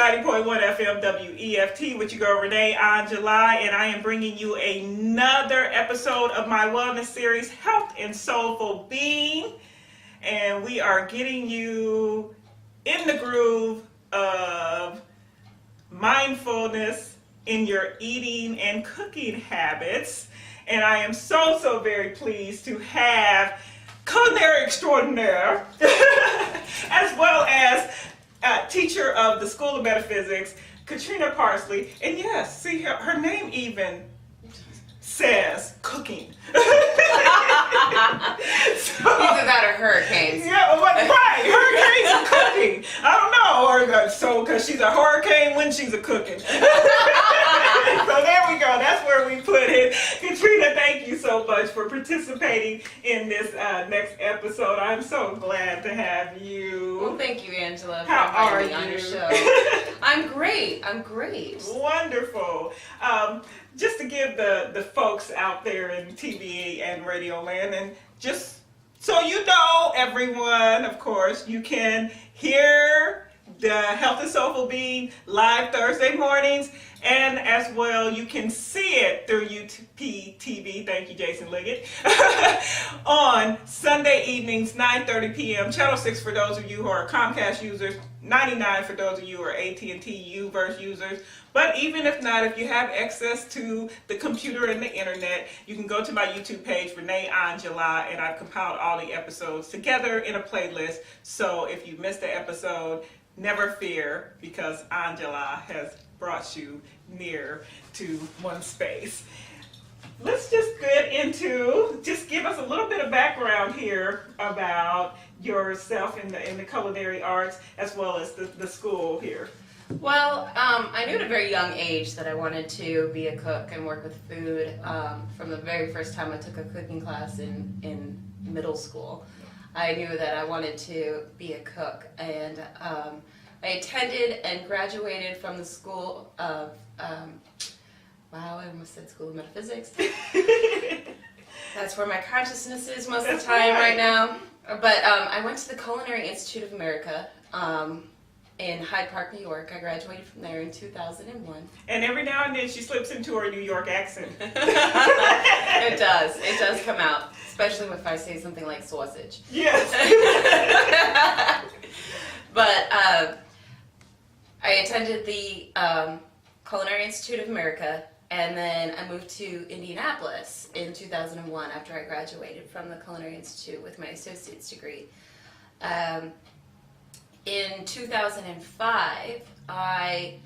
90.1 FM WEFT with your girl Renee on July, and I am bringing you another episode of my wellness series, Health and Soulful Being, and we are getting you in the groove of mindfulness in your eating and cooking habits. And I am so very pleased to have culinary extraordinaire as well as teacher of the School of Metaphysics, Katrina Parley. And yes, see, her name even says cooking. Either that or hurricanes. Yeah, right. Hurricanes and cooking. I don't know. So, because she's a hurricane when she's a cooking. So there we go. That's where we put it. Katrina, thank you so much for participating in this next episode. I'm so glad to have you. Well, thank you, Angela, for How are having me on your you? show. I'm great. Wonderful. Just to give the folks out there in TV and radio land, and just so you know, everyone, of course, you can hear the Health and Soulful Being live Thursday mornings, and as well you can see it through UTP TV, thank you Jason Liggett, on Sunday evenings, 9:30 p.m. Channel 6 for those of you who are Comcast users, 99 for those of you who are AT&T Uverse users. But even if not, if you have access to the computer and the internet, you can go to my YouTube page, Renee on July, and I've compiled all the episodes together in a playlist. So if you missed the episode, never fear, because Angela has brought you near to one space. Let's just get into, just give us a little bit of background here about yourself in the culinary arts, as well as the school here. Well, I knew at a very young age that I wanted to be a cook and work with food. From the very first time I took a cooking class in middle school, I knew that I wanted to be a cook, and I attended and graduated from the School of, wow, I almost said School of Metaphysics. That's where my consciousness is most of the time right now. But I went to the Culinary Institute of America in Hyde Park, New York. I graduated from there in 2001. And every now and then she slips into her New York accent. It does come out, especially if I say something like sausage. Yes. But I attended the Culinary Institute of America, and then I moved to Indianapolis in 2001 after I graduated from the Culinary Institute with my associate's degree. In 2005, I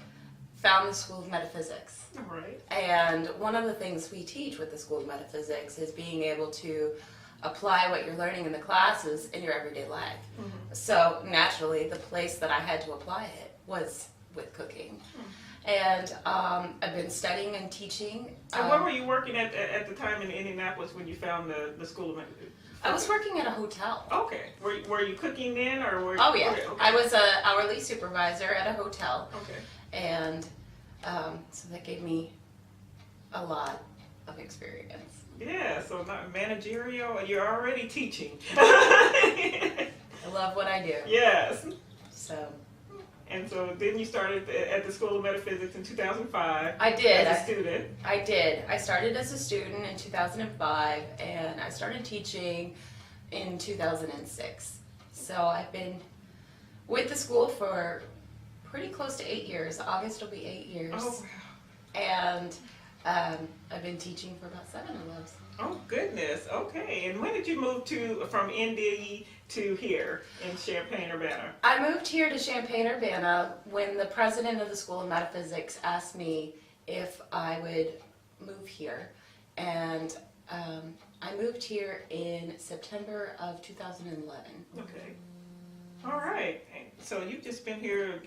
found the School of Metaphysics. All right. And one of the things we teach with the School of Metaphysics is being able to apply what you're learning in the classes in your everyday life. Mm-hmm. So naturally, the place that I had to apply it was with cooking. Mm-hmm. And I've been studying and teaching. And where were you working at the time in Indianapolis when you found the School of Metaphysics? I was working at a hotel. Okay. Were you cooking then, or were you? Oh yeah. Okay. I was an hourly supervisor at a hotel. Okay. And so that gave me a lot of experience. Yeah, so not managerial, you're already teaching. I love what I do. Yes. So. And so then you started at the School of Metaphysics in 2005. I did. As a student. I did. I started as a student in 2005, and I started teaching in 2006. So I've been with the school for pretty close to 8 years. August will be 8 years. Oh, wow. And I've been teaching for about 7 of those. Oh, goodness. Okay. And when did you move from Indy to here in Champaign-Urbana? I moved here to Champaign-Urbana when the president of the School of Metaphysics asked me if I would move here. And I moved here in September of 2011. Okay. All right. So you've just been here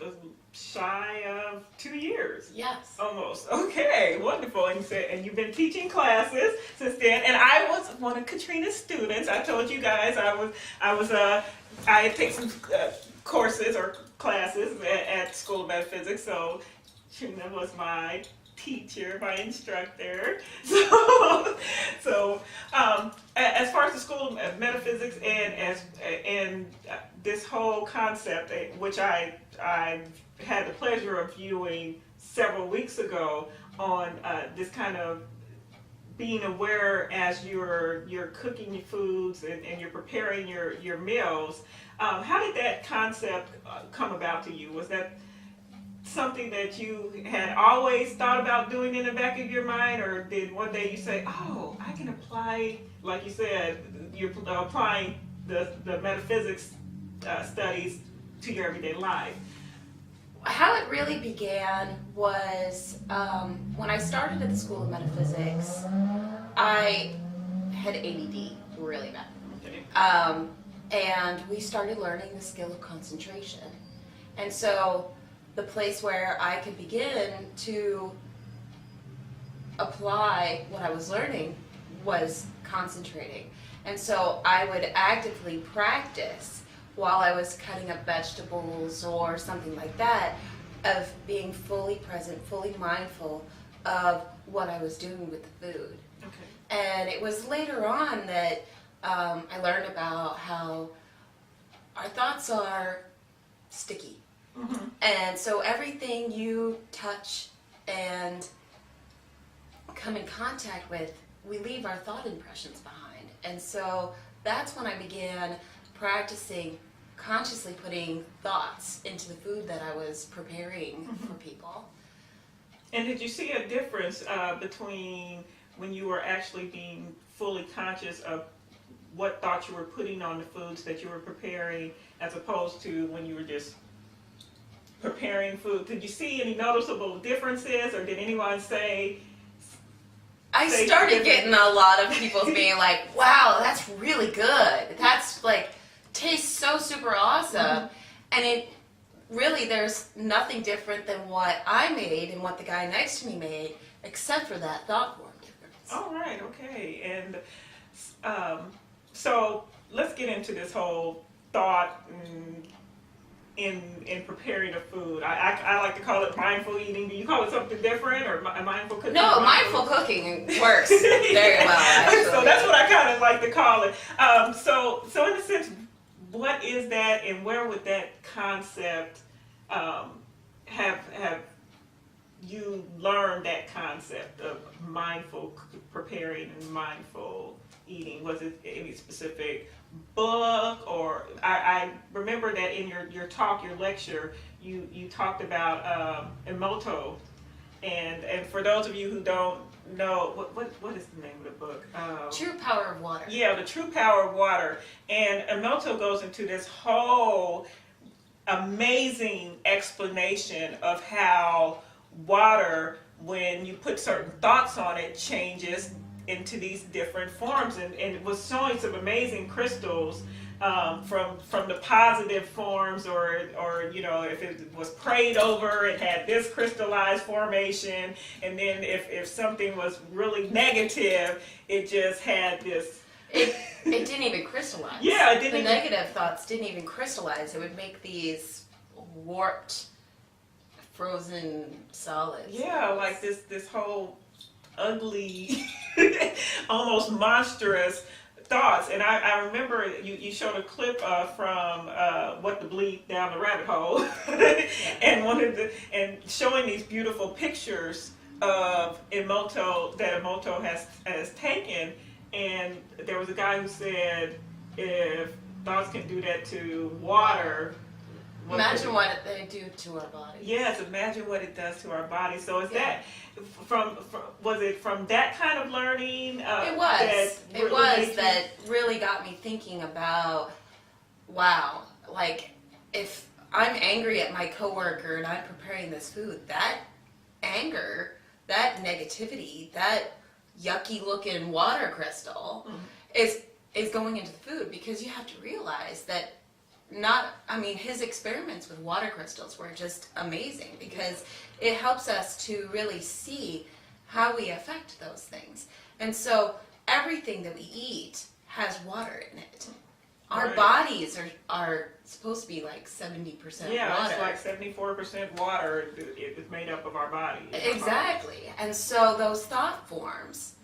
shy of 2 years. Yes. Almost. Okay. Wonderful. And you've been teaching classes since then. And I was one of Katrina's students. I told you guys I had taken some courses or classes at School of Metaphysics. So Katrina was my teacher, my instructor. So as far as the School of Metaphysics and this whole concept, which I had the pleasure of viewing several weeks ago on this kind of being aware as you're cooking your foods and you're preparing your meals. How did that concept come about to you? Was that something that you had always thought about doing in the back of your mind, or did one day you say, oh, I can apply, like you said, you're applying the metaphysics studies to your everyday life? How it really began was when I started at the School of Metaphysics, I had ADD really bad. Okay. And we started learning the skill of concentration. And so the place where I could begin to apply what I was learning was concentrating. And so I would actively practice while I was cutting up vegetables or something like that, of being fully present, fully mindful of what I was doing with the food. Okay. And it was later on that I learned about how our thoughts are sticky. Mm-hmm. And so everything you touch and come in contact with, we leave our thought impressions behind. And so that's when I began practicing consciously putting thoughts into the food that I was preparing for people. And did you see a difference between when you were actually being fully conscious of what thoughts you were putting on the foods that you were preparing, as opposed to when you were just preparing food? Did you see any noticeable differences, or did anyone say? I started getting a lot of people being like, wow, that's really good. That's like, tastes so super awesome. Mm-hmm. And it really, there's nothing different than what I made and what the guy next to me made, except for that thought form difference. All right, okay. And so let's get into this whole thought in preparing a food. I like to call it mindful eating. Do you call it something different, or mindful cooking? No, mindful cooking works very well, actually. So that's what I kind of like to call it. So in a sense, what is that, and where would that concept have you learned that concept of mindful preparing and mindful eating? Was it any specific book, or I remember that in your talk, your lecture, you talked about Emoto, and for those of you who don't know, what is the name of the book? True Power of Water. Yeah, The True Power of Water. And Emoto goes into this whole amazing explanation of how water, when you put certain thoughts on it, changes into these different forms, and it was showing some amazing crystals from the positive forms, or you know, if it was prayed over, it had this crystallized formation, and then if something was really negative, it just had this. It didn't even crystallize. Yeah, it didn't. The negative thoughts didn't even crystallize. It would make these warped, frozen solids. Yeah, like this whole ugly, almost monstrous thoughts. And I remember you showed a clip from What the Bleep Down the Rabbit Hole, and showing these beautiful pictures of Emoto that Emoto has taken. And there was a guy who said, if thoughts can do that to water, imagine what they do to our bodies. Yes, imagine what it does to our body. So is that was it from that kind of learning? It was that really got me thinking about, wow, like if I'm angry at my coworker and I'm preparing this food, that anger, that negativity, that yucky looking water crystal is going into the food, because you have to realize that his experiments with water crystals were just amazing, because it helps us to really see how we affect those things. And so everything that we eat has water in it. Our bodies are supposed to be like 70% water. Yeah, it's like 74% water is made up of our body. Exactly. And so those thought forms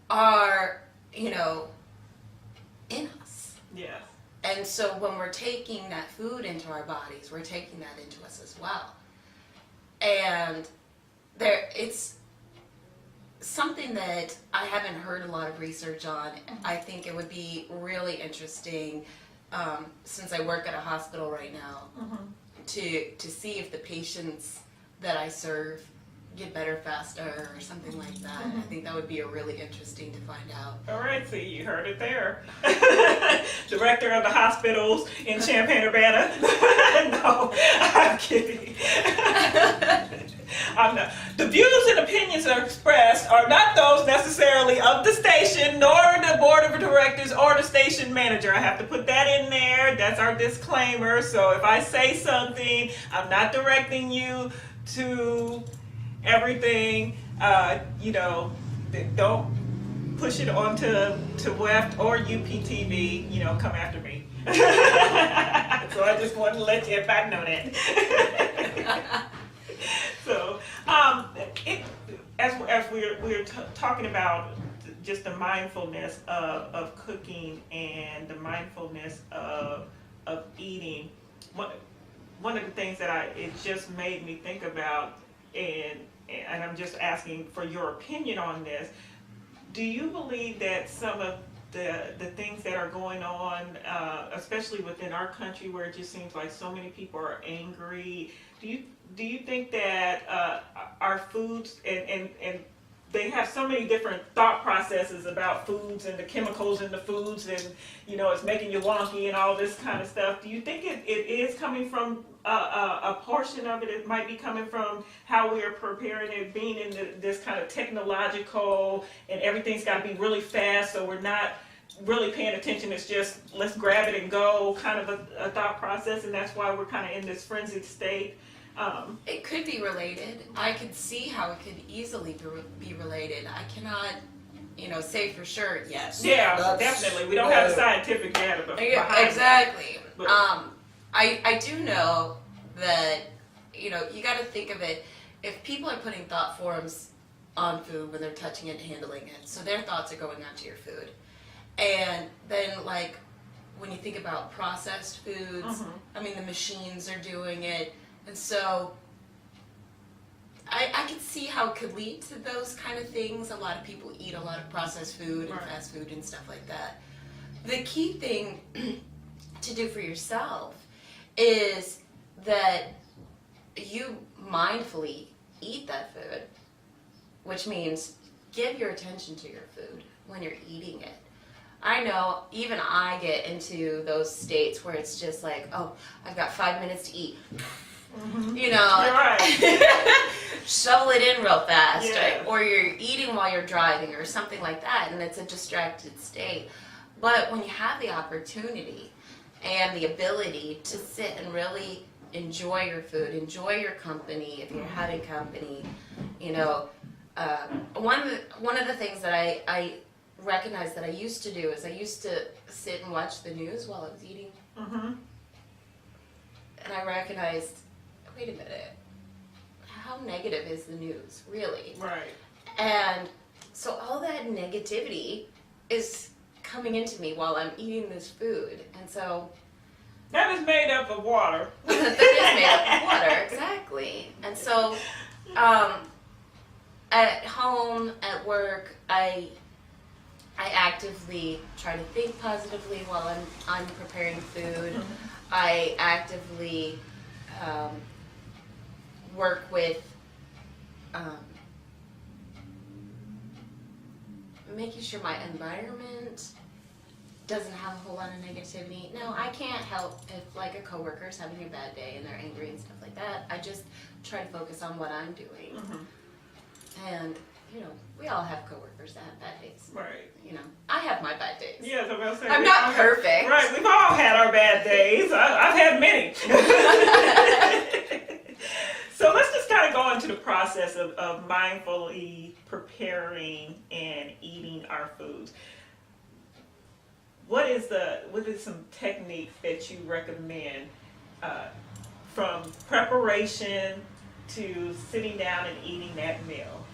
are, in us. Yes. And so when we're taking that food into our bodies, we're taking that into us as well. And it's something that I haven't heard a lot of research on. I think it would be really interesting, since I work at a hospital right now, to see if the patients that I serve get better faster or something like that. I think that would be a really interesting to find out. All right, see, you heard it there. Director of the hospitals in Champaign-Urbana. No, I'm kidding. I'm not. The views and opinions are expressed are not those necessarily of the station, nor the board of directors or the station manager. I have to put that in there. That's our disclaimer. So if I say something, I'm not directing you to everything. Don't push it onto WEFT or UPTV. Come after me. So I just wanted to let everybody know that. So, as we're talking about just the mindfulness of cooking and the mindfulness of eating, one of the things that it just made me think about, and I'm just asking for your opinion on this. Do you believe that some of the things that are going on, especially within our country, where it just seems like so many people are angry, do you think that our foods and they have so many different thought processes about foods and the chemicals in the foods, and it's making you wonky and all this kind of stuff? Do you think it is coming from a portion of it? It might be coming from how we are preparing it, being in this kind of technological, and everything's got to be really fast, so we're not really paying attention. It's just let's grab it and go kind of a thought process, and that's why we're kind of in this frenzied state. It could be related. I could see how it could easily be related. I cannot, say for sure. Yes. Yeah, definitely. We don't have a scientific data behind exactly. But I do know that you got to think of it. If people are putting thought forms on food when they're touching it and handling it, so their thoughts are going onto your food, and then when you think about processed foods, I mean the machines are doing it. And so I could see how it could lead to those kind of things. A lot of people eat a lot of processed food and fast food and stuff like that. The key thing to do for yourself is that you mindfully eat that food, which means give your attention to your food when you're eating it. I know even I get into those states where it's just like, oh, I've got 5 minutes to eat. You're right. Shovel it in real fast, Yeah. or you're eating while you're driving or something like that, and it's a distracted state. But when you have the opportunity and the ability to sit and really enjoy your food, enjoy your company if you're having company, one of the things that I recognized that I used to do is I used to sit and watch the news while I was eating. And I recognized, wait a minute, how negative is the news, really? Right. And so all that negativity is coming into me while I'm eating this food. And so that is made up of water. that is made up of water, exactly. And so at home, at work, I actively try to think positively while I'm preparing food. I actively work with making sure my environment doesn't have a whole lot of negativity. Now, I can't help if a coworker's having a bad day and they're angry and stuff like that. I just try to focus on what I'm doing. And we all have coworkers that have bad days. Right. I have my bad days. Yeah, so I'm saying I'm not perfect. Right, we've all had our bad days. I've had many. So let's just kind of go into the process of mindfully preparing and eating our foods. What is some techniques that you recommend from preparation to sitting down and eating that meal?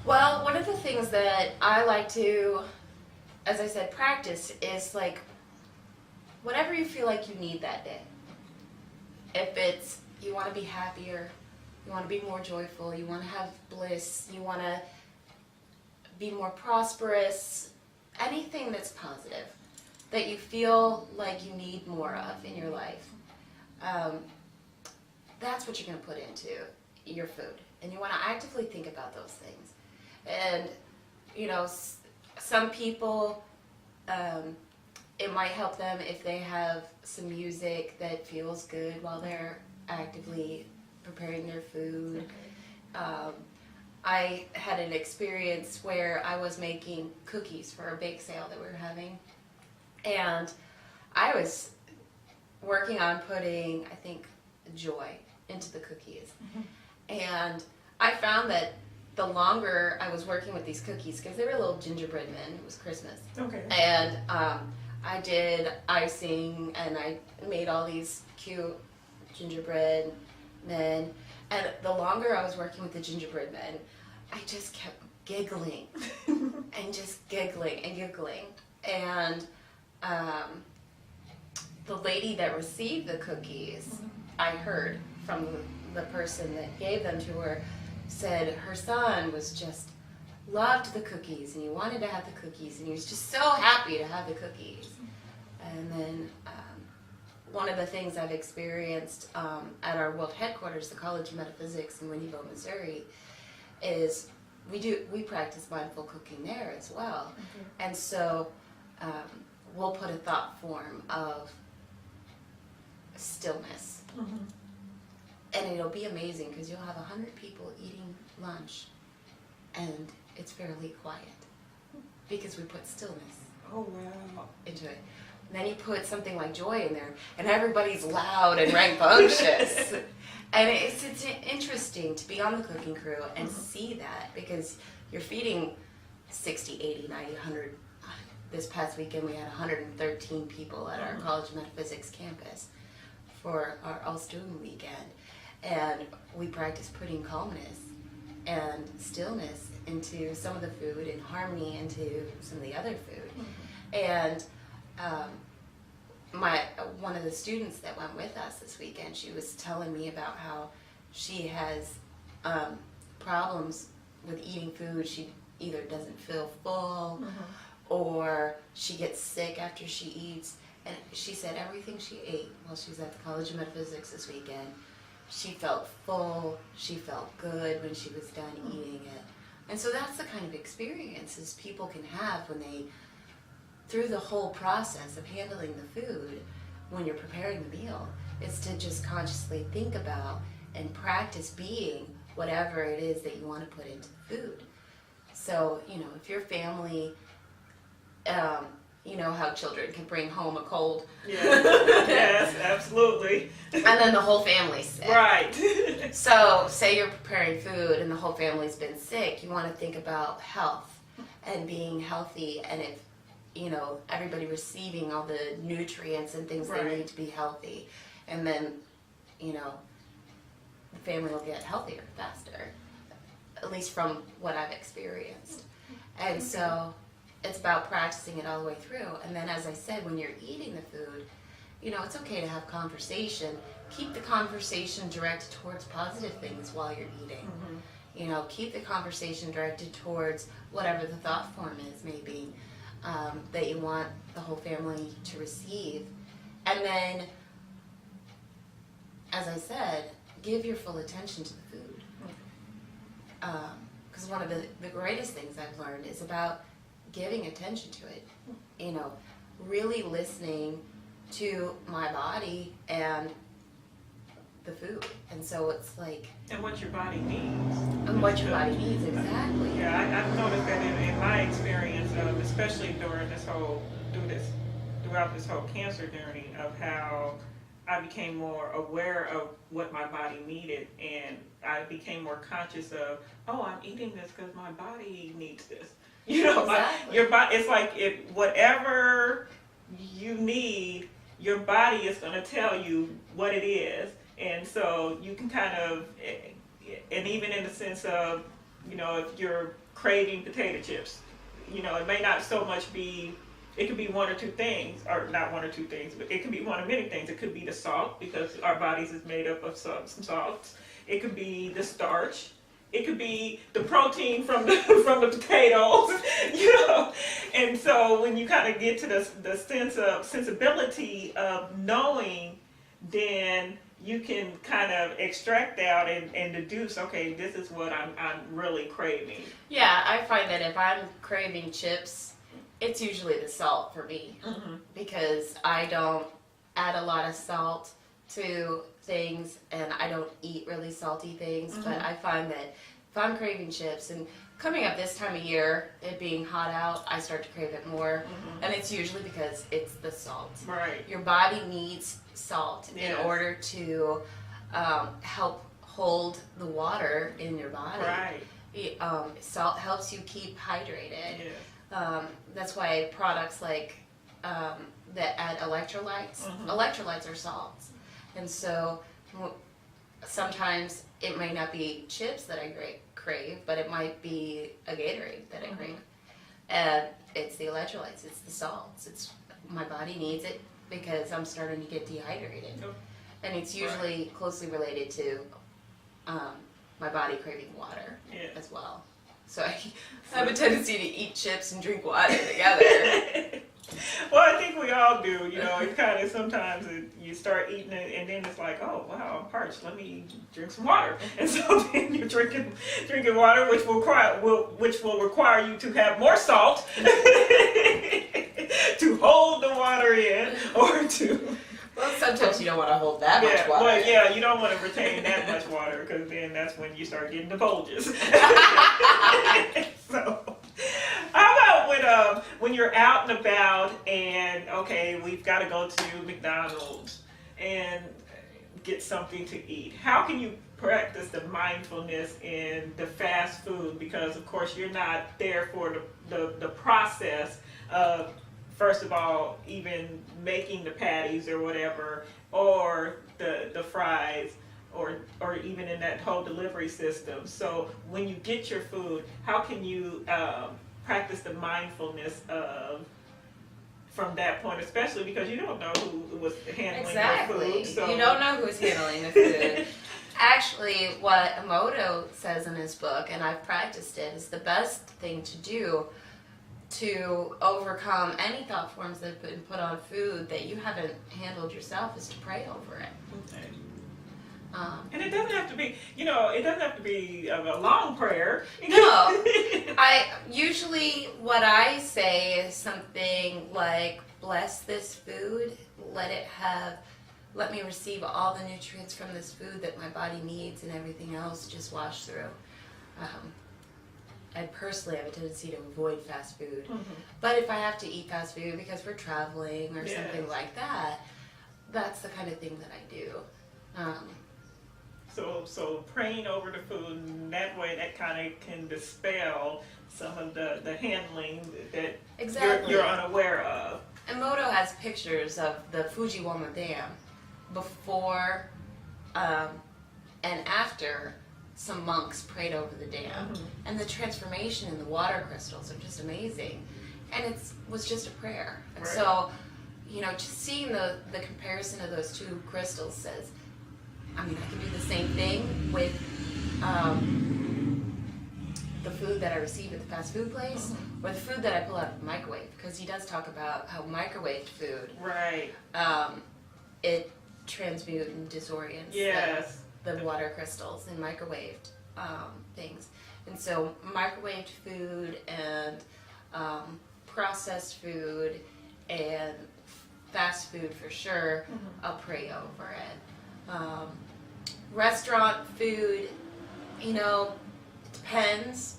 Well, one of the things that I like to, as I said, practice is whatever you feel like you need that day. If it's you want to be happier, you want to be more joyful, you want to have bliss, you want to be more prosperous, anything that's positive that you feel like you need more of in your life, that's what you're going to put into your food. And you want to actively think about those things. And, you know, some people, it might help them if they have some music that feels good while they're actively preparing their food. Okay. I had an experience where I was making cookies for a bake sale that we were having. And I was working on putting, I think, joy into the cookies. Mm-hmm. And I found that the longer I was working with these cookies, because they were little gingerbread men, it was Christmas. Okay. And I did icing, and I made all these cute gingerbread men. And the longer I was working with the gingerbread men, I just kept giggling and just giggling and giggling. And the lady that received the cookies, I heard from the person that gave them to her, said her son was just loved the cookies and he wanted to have the cookies and he was just so happy to have the cookies. And then one of the things I've experienced at our world headquarters, the College of Metaphysics in Winnieville, Missouri, is we practice mindful cooking there as well. Mm-hmm. And so we'll put a thought form of stillness. Mm-hmm. And it'll be amazing because you'll have 100 people eating lunch and it's fairly quiet because we put stillness into it. And then you put something like joy in there and everybody's loud and rambunctious. And it's interesting to be on the cooking crew and see that because you're feeding 60, 80, 90, 100. This past weekend we had 113 people at our College of Metaphysics campus for our all-student weekend. And we practiced putting calmness and stillness into some of the food and harmony into some of the other food. And one of the students that went with us this weekend, she was telling me about how she has problems with eating food. She either doesn't feel full or she gets sick after she eats. And she said everything she ate while she was at the College of Metaphysics this weekend, she felt full, she felt good when she was done eating it. And so that's the kind of experiences people can have when they, through the whole process of handling the food, when you're preparing the meal, is to just consciously think about and practice being whatever it is that you want to put into the food. So, you know, if your family, you know how children can bring home a cold. Yes, absolutely. And then the whole family's sick. Right. So, say you're preparing food and the whole family's been sick, you want to think about health and being healthy, and if, you know, everybody receiving all the nutrients and things they need to be healthy. And then, you know, the family will get healthier faster, at least from what I've experienced. And so it's about practicing it all the way through. And then, as I said, when you're eating the food, you know, it's okay to have conversation. Keep the conversation directed towards positive things while you're eating. You know, keep the conversation directed towards whatever the thought form is, maybe, that you want the whole family to receive. And then, as I said, give your full attention to the food. Because one of the greatest things I've learned is about giving attention to it, you know, really listening to my body and the food. And so it's like... And what your body needs. And what your body needs, exactly. Yeah, I've noticed that in my experience, especially throughout this whole cancer journey, of how I became more aware of what my body needed, and I became more conscious of, oh, I'm eating this because my body needs this. You know, exactly. Your body, it's like whatever you need, your body is going to tell you what it is. And so you can kind of, and even in the sense of, you know, if you're craving potato chips, you know, it may not so much be it could be one or two things, or not one or two things, but it can be one of many things. It could be the salt, because our bodies is made up of some salts. It could be the starch. It could be the protein from the from the potatoes, And so when you kind of get to the sensibility of knowing, then you can kind of extract out and deduce, okay, this is what I'm really craving. Yeah, I find that if I'm craving chips, it's usually the salt for me, because I don't add a lot of salt to things, and I don't eat really salty things, but I find that if I'm craving chips, and coming up this time of year, it being hot out, I start to crave it more, and it's usually because it's the salt. Right. Your body needs salt in order to help hold the water in your body. Right. Salt helps you keep hydrated. Yeah. That's why products like that add electrolytes. Electrolytes are salts, and so sometimes it may not be chips that I crave, but it might be a Gatorade that I crave, and it's the electrolytes. It's the salts. It's my body needs it because I'm starting to get dehydrated, and it's usually closely related to my body craving water as well. So I have a tendency to eat chips and drink water together. Well, I think we all do. It's kind of sometimes you start eating it, and then it's like, oh wow, I'm parched. Let me drink some water. And so then you're drinking water, which will require you to have more salt to hold the water in, or to. Well, sometimes you don't want to hold that much water. Well, yeah, you don't want to retain that much water, because then that's when you start getting the bulges. So, how about when you're out and about, and okay, we've got to go to McDonald's and get something to eat? How can you practice the mindfulness in the fast food? Because of course you're not there for the process of, first of all, even making the patties or whatever, or the fries, or even in that whole delivery system. So when you get your food, how can you practice the mindfulness from that point, especially because you don't know who was handling your food. So. You don't know who's handling the food. Actually, what Emoto says in his book, and I've practiced it, is the best thing to do to overcome any thought forms that have been put on food that you haven't handled yourself is to pray over it. Okay. And it doesn't have to be, a long prayer. No. Usually what I say is something like, bless this food, let me receive all the nutrients from this food that my body needs, and everything else just wash through. I personally have a tendency to avoid fast food. But if I have to eat fast food because we're traveling or something like that, that's the kind of thing that I do. So praying over the food in that way, that kind of can dispel some of the handling that you're unaware of. Emoto has pictures of the Fujiwara Dam before and after some monks prayed over the dam. And the transformation in the water crystals are just amazing. And it was just a prayer. And so, just seeing the comparison of those two crystals says, I can do the same thing with the food that I receive at the fast food place, or the food that I pull out of the microwave, because he does talk about how microwaved food, it transmutes and disorients the water crystals in microwaved things. And so microwaved food and processed food and fast food for sure, I'll pray over it. Restaurant food, it depends.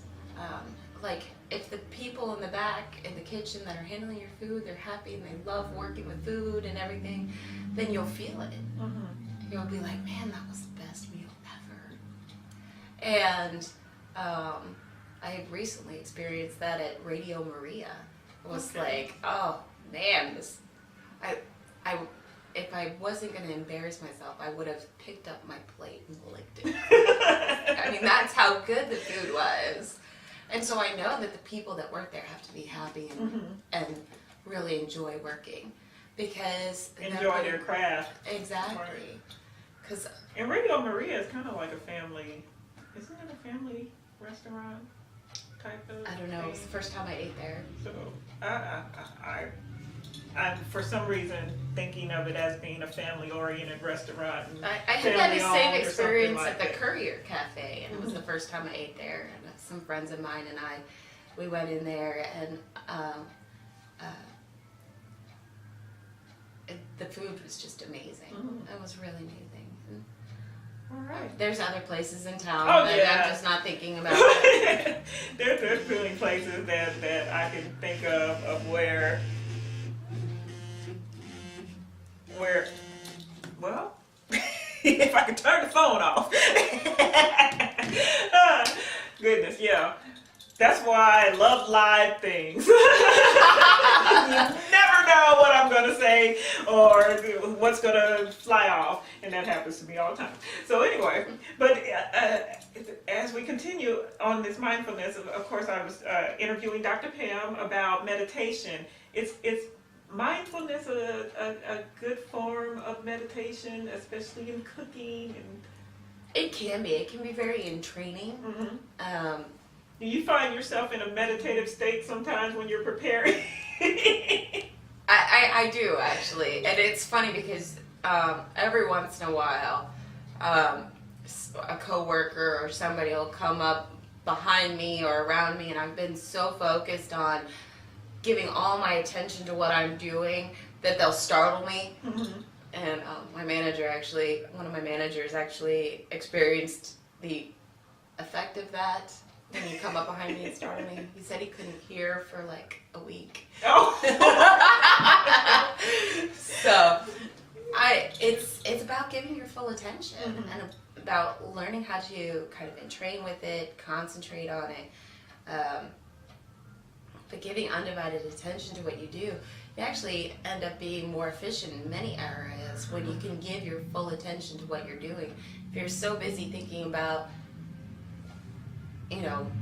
Like if the people in the back in the kitchen that are handling your food, they're happy and they love working with food and everything, then you'll feel it. You'll be like, man, that was the best meal ever. And I recently experienced that at Radio Maria. It was like, oh man, if I wasn't going to embarrass myself, I would have picked up my plate and licked it. That's how good the food was. And so I know that the people that work there have to be happy and really enjoy working because enjoy their craft. Exactly. Because and Radio Maria is kind of like a family. Isn't it a family restaurant type of? I don't know. It was the first time I ate there. So I'm for some reason thinking of it as being a family-oriented restaurant. And I had that same experience like at the Courier Cafe, and it was the first time I ate there. And some friends of mine and we went in there, and the food was just amazing. It was really amazing. All right. There's other places in town that I'm just not thinking about. It. There's plenty places that I can think of where well, if I could turn the phone off. Goodness, yeah. That's why I love live things. You never know what I'm going to say or what's going to fly off, and that happens to me all the time. So anyway, but as we continue on this mindfulness, of course I was interviewing Dr. Pam about meditation. Is mindfulness a good form of meditation, especially in cooking? And it can be. It can be very entraining. Do you find yourself in a meditative state sometimes when you're preparing? I do, actually. And it's funny because every once in a while, a coworker or somebody will come up behind me or around me, and I've been so focused on giving all my attention to what I'm doing that they'll startle me. And one of my managers actually experienced the effect of that. When you come up behind me and startle me, he said he couldn't hear for like a week. Oh. So, it's about giving your full attention and about learning how to kind of entrain with it, concentrate on it, but giving undivided attention to what you do. You actually end up being more efficient in many areas when you can give your full attention to what you're doing. If you're so busy thinking about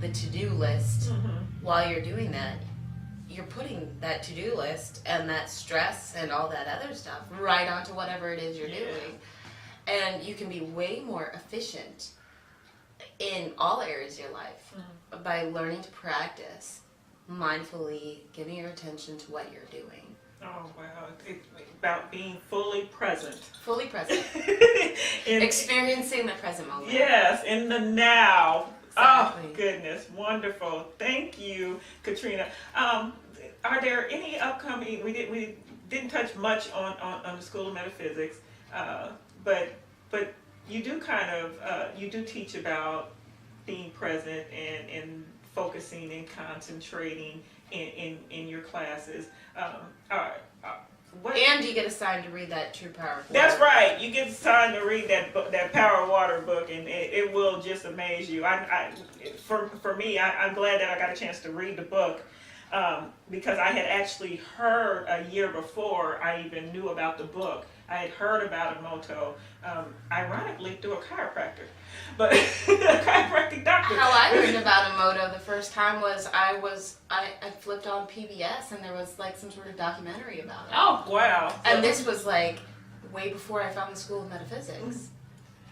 the to-do list while you're doing that, you're putting that to-do list and that stress and all that other stuff right onto whatever it is you're doing. And you can be way more efficient in all areas of your life by learning to practice mindfully giving your attention to what you're doing. Oh, wow. It's about being fully present. Fully present. Experiencing the present moment. Yes, in the now. Exactly. Oh, goodness. Wonderful. Thank you, Katrina. Are there any upcoming, we didn't touch much on the School of Metaphysics, but you do you do teach about being present and focusing and concentrating in your classes. And you get assigned to read that True Power of Water. That's right. You get assigned to read that Power of Water book, and it will just amaze you. For me, I'm glad that I got a chance to read the book because I had actually heard a year before I even knew about the book. I had heard about Emoto, ironically through a chiropractor, but a chiropractic doctor. How I learned about Emoto the first time was I flipped on PBS and there was like some sort of documentary about it. Oh, wow. And this was like way before I found the School of Metaphysics.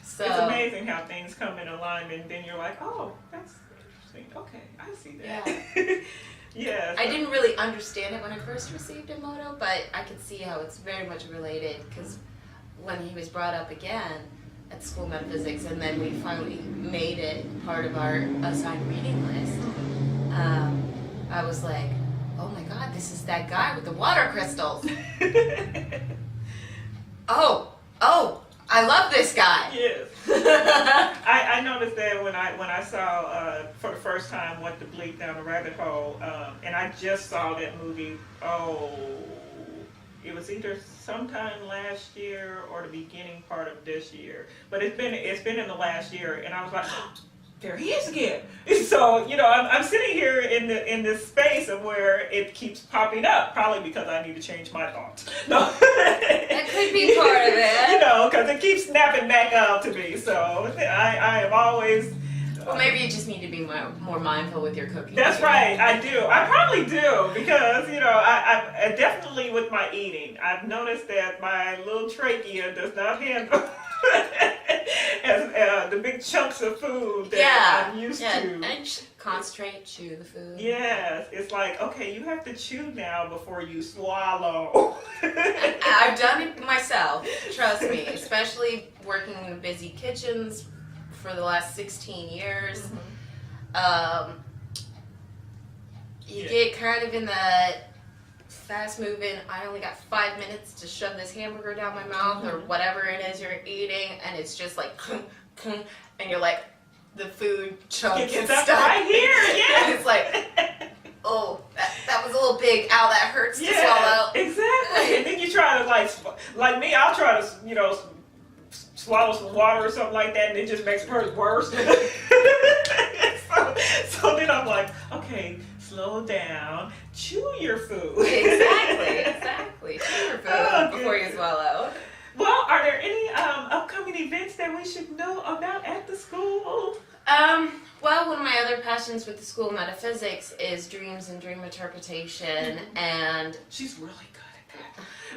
So it's amazing how things come in alignment, and then you're like, oh, that's interesting. Okay, I see that. Yeah. Yeah. I didn't really understand it when I first received Emoto, but I could see how it's very much related because when he was brought up again at School of Metaphysics, and then we finally made it part of our assigned reading list, I was like, oh my God, this is that guy with the water crystals. Oh, I love this guy. Yes. I noticed that when I saw for the first time What to Bleed Down the Rabbit Hole, and I just saw that movie. Oh, it was either sometime last year or the beginning part of this year, but it's been in the last year, and I was like, oh, there he is again. So I'm sitting here in this space of where it keeps popping up, probably because I need to change my thoughts. No. That could be part of it. Because it keeps snapping back out to me. So I am always. Well, maybe you just need to be more mindful with your cooking. That's right, I do. I probably do because definitely with my eating. I've noticed that my little trachea does not handle as the big chunks of food that I'm used to. And concentrate, chew the food. Yes, it's like, okay, you have to chew now before you swallow. I've done it myself, trust me, especially working in busy kitchens for the last 16 years. You get kind of in that fast moving, I only got 5 minutes to shove this hamburger down my mouth or whatever it is you're eating, and it's just like, and you're like, the food chunk gets stuck right here, yeah. It's like, oh, that was a little big. Ow, that hurts to swallow. Exactly. And then you try to like me, I'll try to, swallow some water or something like that, and it just makes it hurt worse. so then I'm like, okay, slow down, chew your food. Exactly. Chew your food before you swallow. Well, are there any upcoming events that we should know about at the school? Well, one of my other passions with the School of Metaphysics is dreams and dream interpretation, and she's really good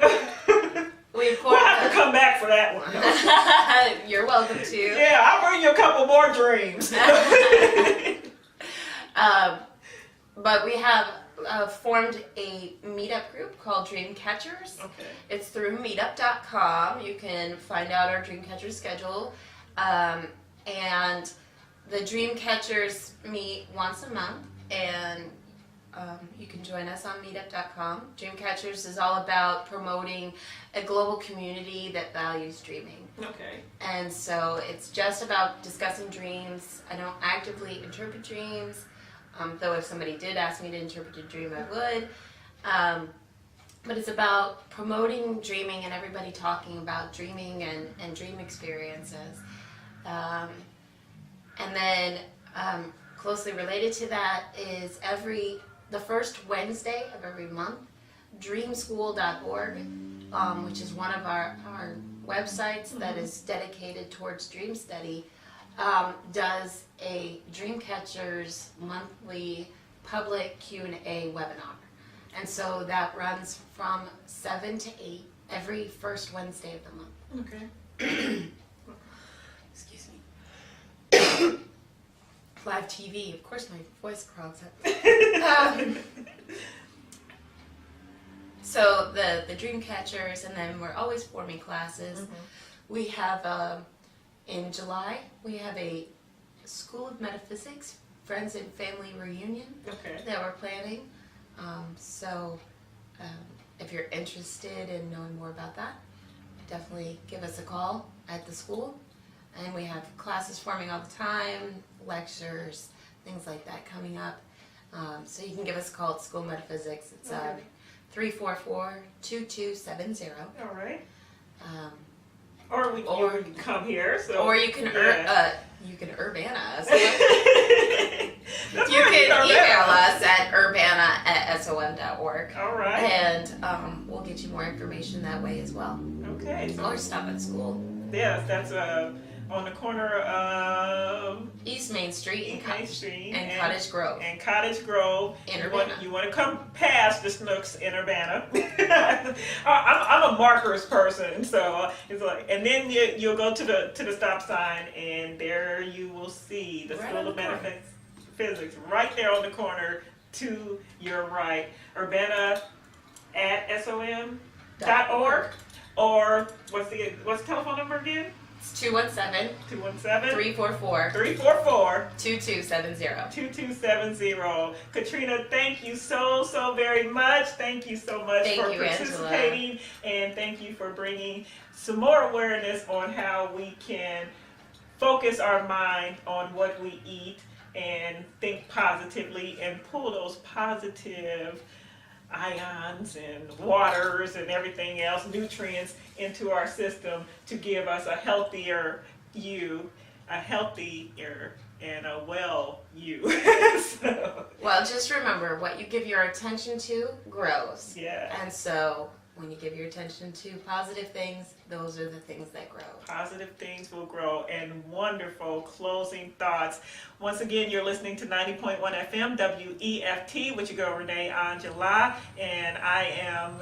at that. We'll have to come back for that one. You're welcome to. Yeah, I'll bring you a couple more dreams. But we have formed a meetup group called Dream Catchers. Okay. It's through meetup.com. You can find out our Dream Catchers schedule. And the Dream Catchers meet once a month, and you can join us on meetup.com. Dream Catchers is all about promoting a global community that values dreaming. Okay. And so it's just about discussing dreams. I don't actively interpret dreams, though if somebody did ask me to interpret a dream, I would. But it's about promoting dreaming and everybody talking about dreaming and dream experiences. And then closely related to that is the first Wednesday of every month, dreamschool.org, which is one of our websites that is dedicated towards dream study, does a Dreamcatchers monthly public Q&A webinar. And so that runs from 7 to 8 every first Wednesday of the month. Okay. Excuse me. Live TV, of course my voice clogs up. So the Dream Catchers, and then we're always forming classes. We have, in July, we have a School of Metaphysics Friends and Family Reunion that we're planning. So if you're interested in knowing more about that, definitely give us a call at the school. And we have classes forming all the time, lectures, things like that coming up. So you can give us a call at School of Metaphysics. It's 344-2270. All right. Or you can come here. So. Or you can Urbana us. You can email us at urbana@som.org. All right. And we'll get you more information that way as well. Okay. Or stop at school. Yes, that's on the corner of East Main Street and Cottage Grove. And Cottage Grove. In Urbana. You want to come past the Snooks in Urbana. I'm a markers person, so it's like, and then you'll go to the stop sign, and there you will see the School of Metaphysics right there on the corner to your right. Urbana at SOM.org. Or what's the telephone number again? It's 217-344-2270. 2270. Katrina, thank you so very much. Thank you so much for participating, Angela. And thank you for bringing some more awareness on how we can focus our mind on what we eat and think positively and pull those positive ions and waters and everything else, nutrients into our system to give us a healthier you, a healthier and a well you. Well, just remember, what you give your attention to grows. Yeah. And so when you give your attention to positive things, those are the things that grow. Positive things will grow. And wonderful closing thoughts. Once again, you're listening to 90.1 FM WEFT with your girl Renee Angela, and I am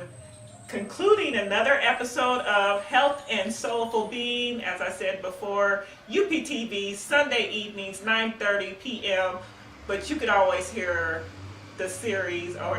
concluding another episode of Health and Soulful Being. As I said before, UPTV Sunday evenings 9:30 p.m. But you could always hear the series or